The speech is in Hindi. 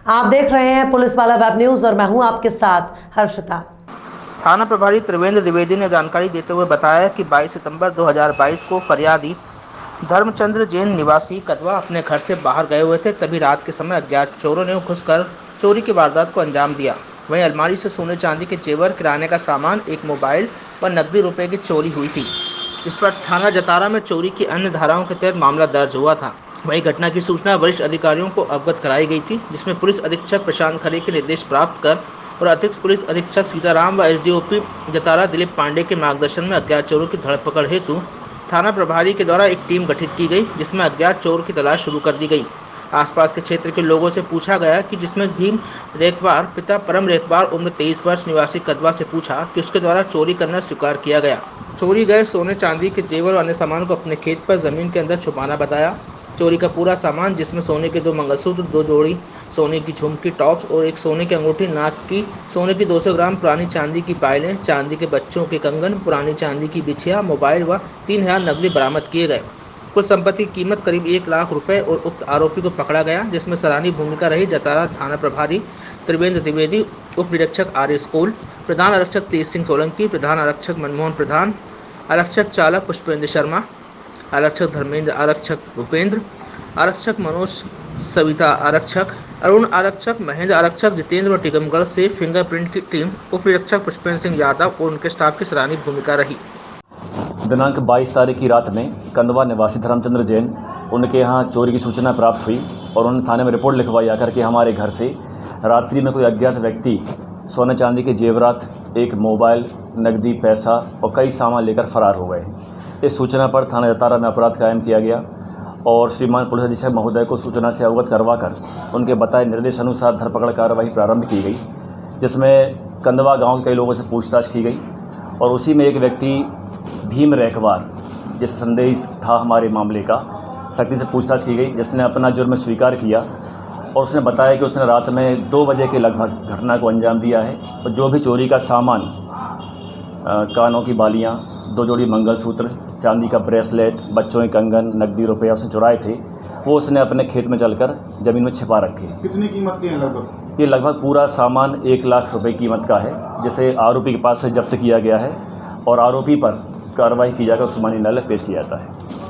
आप देख रहे हैं पुलिस वाला वेब न्यूज और मैं हूं आपके साथ हर्षिता। थाना प्रभारी त्रिवेंद्र द्विवेदी ने जानकारी देते हुए बताया कि 22 सितंबर 2022 को फरियादी धर्मचंद्र जैन निवासी कदवा अपने घर से बाहर गए हुए थे। तभी रात के समय अज्ञात चोरों ने घुसकर चोरी की वारदात को अंजाम दिया। वहीं अलमारी से सोने चांदी के जेवर, किराने का सामान, एक मोबाइल व नकदी रुपए की चोरी हुई थी। इस पर थाना जतारा में चोरी की अन्य धाराओं के तहत मामला दर्ज हुआ था। वहीं घटना की सूचना वरिष्ठ अधिकारियों को अवगत कराई गई थी, जिसमें पुलिस अधीक्षक प्रशांत खरे के निर्देश प्राप्त कर और अतिरिक्त पुलिस अधीक्षक सीताराम व एसडीओपी जतारा दिलीप पांडे के मार्गदर्शन में अज्ञात चोरों की धरपकड़ हेतु थाना प्रभारी के द्वारा एक टीम गठित की गई, जिसमें अज्ञात चोर की तलाश शुरू कर दी गई। आसपास के क्षेत्र के लोगों से पूछा गया कि जिसमें भीम रेखवार पिता परम रेखवार उम्र 23 वर्ष निवासी कदवा से पूछा कि उसके द्वारा चोरी करना स्वीकार किया गया। चोरी गए सोने चांदी के जेवर और अन्य सामान को अपने खेत पर जमीन के अंदर छुपाना बताया। चोरी का पूरा सामान, जिसमें सोने के 2 मंगलसूत्र, 2 जोड़ी सोने की झुमकी टॉप्स और एक सोने की अंगूठी, नाक की सोने की 200 ग्राम पुरानी चांदी की पायलें, चांदी के बच्चों के कंगन, पुरानी चांदी की बिछिया, मोबाइल व 3000 नकदी बरामद किए गए। कुल संपत्ति की कीमत करीब 1 लाख रुपए और उक्त आरोपी को पकड़ा गया, जिसमें सराहनीय भूमिका रही जतारा थाना प्रभारी त्रिवेंद्र द्विवेदी, उप निरीक्षक आर्य स्कूल, प्रधान आरक्षक तेज सिंह सोलंकी, प्रधान आरक्षक मनमोहन प्रधान, आरक्षक चालक पुष्पेंद्र शर्मा, आरक्षक धर्मेंद्र, आरक्षक भूपेंद्र, आरक्षक मनोज, सविता आरक्षक, अरुण आरक्षक, महेंद्र आरक्षक, जितेंद्र और टीकमगढ़ से फिंगरप्रिंट की टीम, उप निरीक्षक पुष्पेंद्र सिंह यादव और उनके स्टाफ की सराहनीय भूमिका रही। दिनांक 22 तारीख की रात में कंदवा निवासी धर्मचंद्र जैन, उनके यहाँ चोरी की सूचना प्राप्त हुई और उन्होंने थाने में रिपोर्ट लिखवाई आकर के हमारे घर से रात्रि में कोई अज्ञात व्यक्ति सोने चांदी के जेवरात, एक मोबाइल, नकदी, पैसा और कई सामान लेकर फरार हो गए। इस सूचना पर थाना जतारा में अपराध कायम किया गया और श्रीमान पुलिस अधीक्षक महोदय को सूचना से अवगत करवाकर उनके बताए निर्देश अनुसार धरपकड़ कार्रवाई प्रारंभ की गई, जिसमें कंदवा गांव के कई लोगों से पूछताछ की गई और उसी में एक व्यक्ति भीम रेखवार, जिस संदेह था हमारे मामले का, सख्ती से पूछताछ की गई, जिसने अपना जुर्म स्वीकार किया और उसने बताया कि उसने रात में 2 बजे के लगभग घटना को अंजाम दिया है और जो भी चोरी का सामान, कानों की बालियाँ, 2 जोड़ी मंगलसूत्र, चांदी का ब्रेसलेट, बच्चों के कंगन, नकदी रुपया उसने चुराए थे, वो उसने अपने खेत में चलकर ज़मीन में छिपा रखे। कितनी कीमत के हैं लगभग? ये लगभग पूरा सामान 1 लाख रुपए कीमत का है, जिसे आरोपी के पास से जब्त किया गया है और आरोपी पर कार्रवाई की जाकर उस मानी न्यायालय पेश किया जाता है।